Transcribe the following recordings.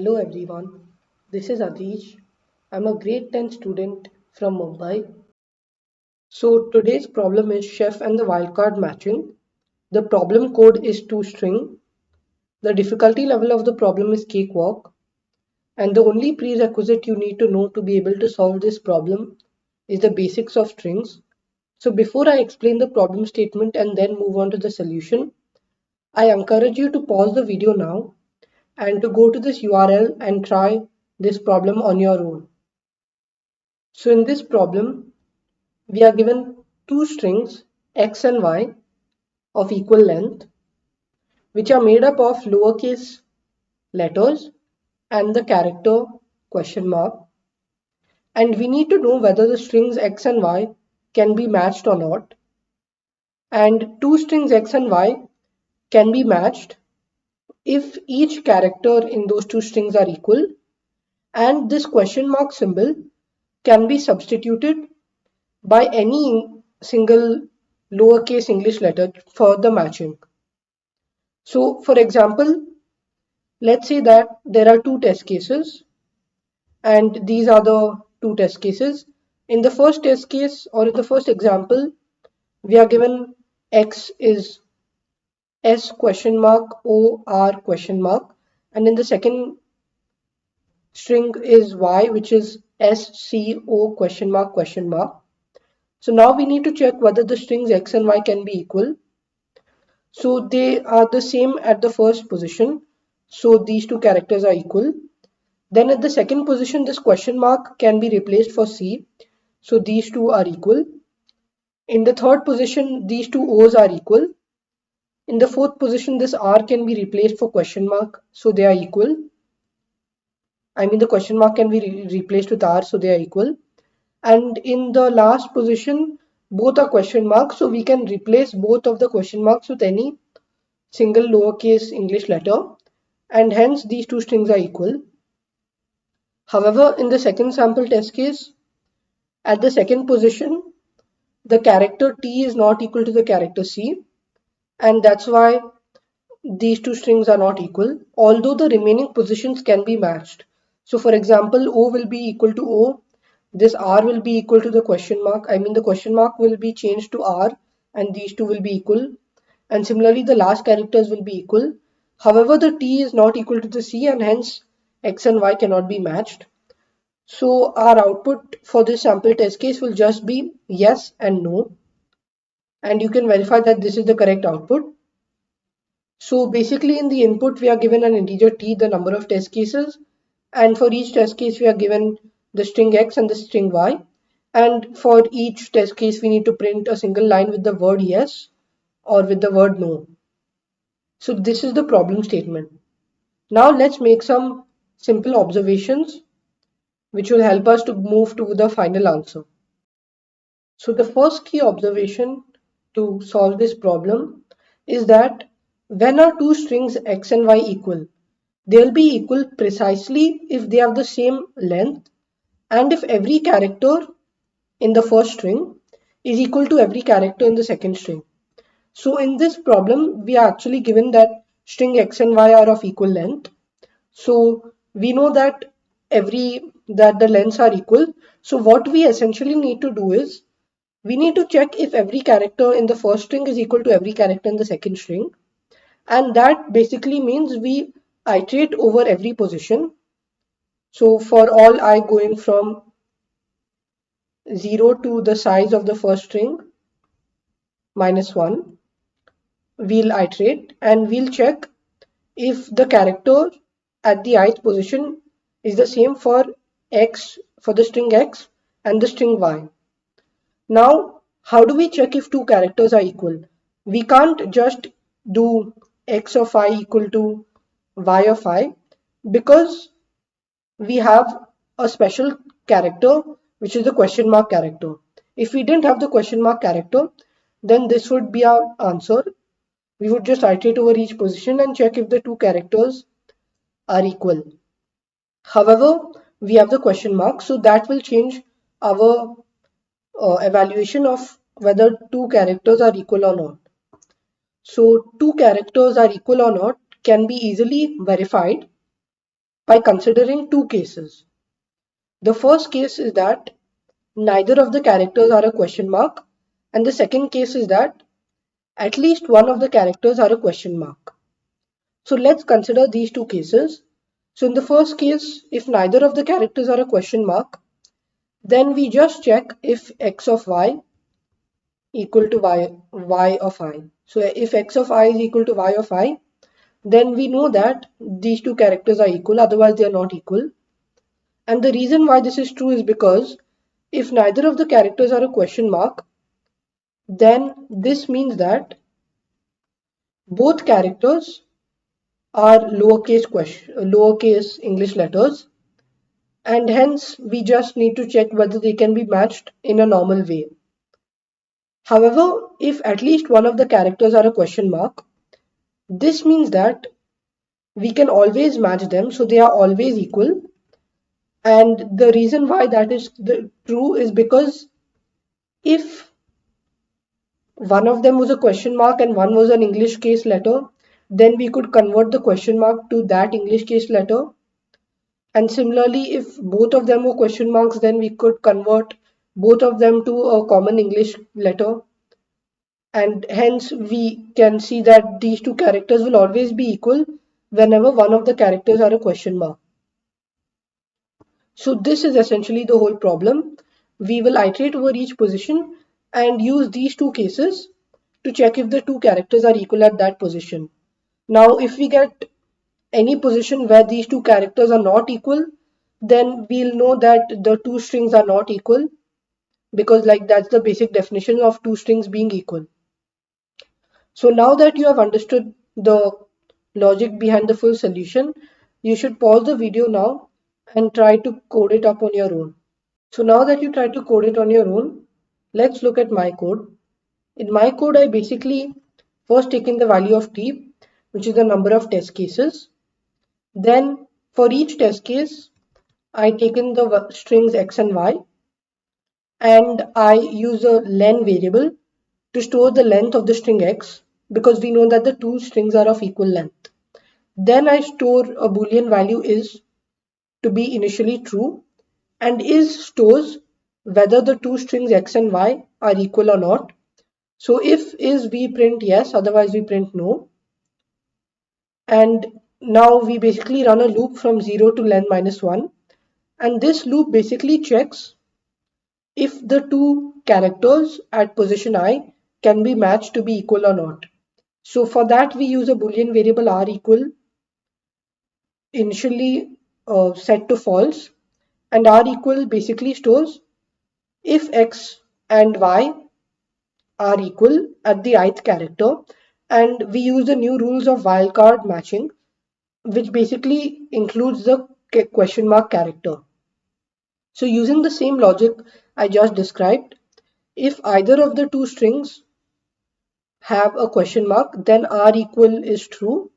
Hello everyone, this is Adish. I'm a grade 10 student from Mumbai. So today's problem is chef and the wildcard matching. The problem code is toString. The difficulty level of the problem is cakewalk. And the only prerequisite you need to know to be able to solve this problem is the basics of strings. So before I explain the problem statement and then move on to the solution, I encourage you to pause the video now and to go to this URL and try this problem on your own. So in this problem, we are given two strings x and y of equal length, which are made up of lowercase letters and the character question mark. And we need to know whether the strings x and y can be matched or not. And two strings x and y can be matched if each character in those two strings are equal, and this question mark symbol can be substituted by any single lowercase English letter for the matching. So for example, let's say that there are two test cases and these are the two test cases. In the first test case or in the first example, we are given x is s question mark o r question mark, and in the second string is y, which is s c o question mark question mark. So now we need to check whether the strings x and y can be equal. So they are the same at the first position. So these two characters are equal. Then at the second position, this question mark can be replaced for C. So these two are equal. In the third position, these two O's are equal. In the fourth position, this R can be replaced for question mark. So they are equal. I mean, the question mark can be replaced with R. So they are equal. And in the last position, both are question marks. So we can replace both of the question marks with any single lowercase English letter. And hence these two strings are equal. However, in the second sample test case, at the second position, the character T is not equal to the character C, and that's why these two strings are not equal, although the remaining positions can be matched. So for example, O will be equal to O, this R will be equal to the question mark, I mean the question mark will be changed to R and these two will be equal, and similarly the last characters will be equal. However, the T is not equal to the C and hence X and Y cannot be matched. So our output for this sample test case will just be yes and no, and you can verify that this is the correct output. So basically in the input we are given an integer t, the number of test cases, and for each test case we are given the string x and the string y, and for each test case we need to print a single line with the word yes or with the word no. So this is the problem statement. Now let's make some simple observations which will help us to move to the final answer. So the first key observation to solve this problem is that when are two strings x and y equal, they'll be equal precisely if they have the same length and if every character in the first string is equal to every character in the second string. So in this problem, we are actually given that string x and y are of equal length. So we know that the lengths are equal. So what we essentially need to do is we need to check if every character in the first string is equal to every character in the second string, and that basically means we iterate over every position. So for all I going from 0 to the size of the first string minus 1, we'll iterate and we'll check if the character at the ith position is the same for x, for the string x and the string y. Now, how do we check if two characters are equal? We can't just do x of I equal to y of I, because we have a special character which is the question mark character. If we didn't have the question mark character, then this would be our answer. We would just iterate over each position and check if the two characters are equal. However, we have the question mark, so that will change our evaluation of whether two characters are equal or not. So two characters are equal or not can be easily verified by considering two cases. The first case is that neither of the characters are a question mark, and the second case is that at least one of the characters are a question mark. So let's consider these two cases. So in the first case, if neither of the characters are a question mark, then we just check if x of y equal to y of I. So if x of I is equal to y of I, then we know that these two characters are equal, otherwise they are not equal. And the reason why this is true is because if neither of the characters are a question mark, then this means that both characters are lowercase English letters, and hence we just need to check whether they can be matched in a normal way. However, if at least one of the characters are a question mark, this means that we can always match them, so they are always equal. And the reason why that is true is because if one of them was a question mark and one was an English case letter, then we could convert the question mark to that English case letter. And similarly, if both of them were question marks, then we could convert both of them to a common English letter. And hence, we can see that these two characters will always be equal whenever one of the characters are a question mark. So this is essentially the whole problem. We will iterate over each position and use these two cases to check if the two characters are equal at that position. Now, if we get any position where these two characters are not equal, then we'll know that the two strings are not equal, because like that's the basic definition of two strings being equal. So now that you have understood the logic behind the full solution, you should pause the video now and try to code it up on your own. So now that you try to code it on your own, let's look at my code. In my code, I basically first taken the value of t, which is the number of test cases. Then for each test case, I taken the strings x and y, and I use a len variable to store the length of the string x, because we know that the two strings are of equal length. Then I store a boolean value is to be initially true, and is stores whether the two strings x and y are equal or not. So if is, we print yes, otherwise we print no. And now we basically run a loop from 0 to len minus 1, and this loop basically checks if the two characters at position I can be matched to be equal or not. So for that we use a boolean variable r equal, initially set to false, and r equal basically stores if x and y are equal at the ith character, and we use the new rules of wildcard matching, which basically includes the question mark character. So using the same logic I just described, if either of the two strings have a question mark, then r equal is true.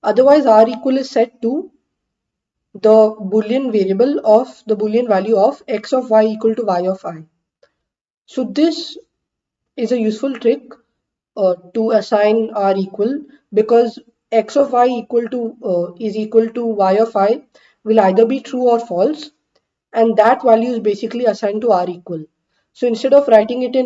Otherwise, r equal is set to the boolean value of x of y equal to y of I. So this is a useful trick to assign r equal, because x of y equal to is equal to y of I will either be true or false, and that value is basically assigned to r equal. So instead of writing it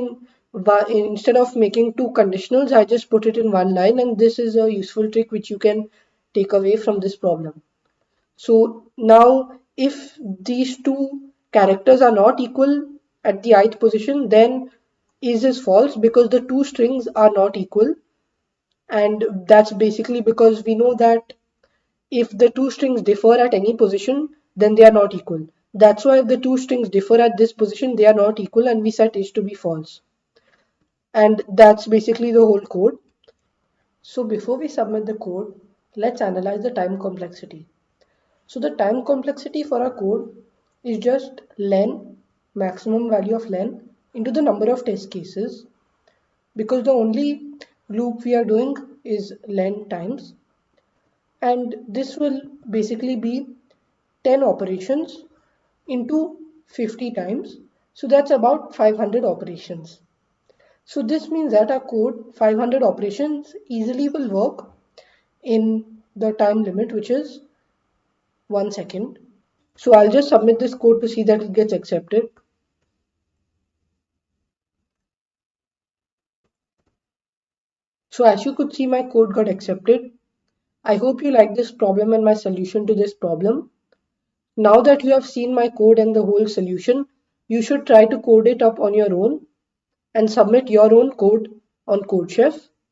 instead of making two conditionals, I just put it in one line, and this is a useful trick which you can take away from this problem. So now if these two characters are not equal at the ith position, then is false, because the two strings are not equal. And that's basically because we know that if the two strings differ at any position, then they are not equal. That's why if the two strings differ at this position, they are not equal, and we set is to be false. And that's basically the whole code. So before we submit the code, let's analyze the time complexity. So the time complexity for our code is just len, maximum value of len, into the number of test cases, because the only loop we are doing is len times, and this will basically be 10 operations into 50 times, so that's about 500 operations. So this means that our code 500 operations easily will work in the time limit, which is One second. So I'll just submit this code to see that it gets accepted. So as you could see, my code got accepted. I hope you like this problem and my solution to this problem. Now that you have seen my code and the whole solution, you should try to code it up on your own and submit your own code on CodeChef.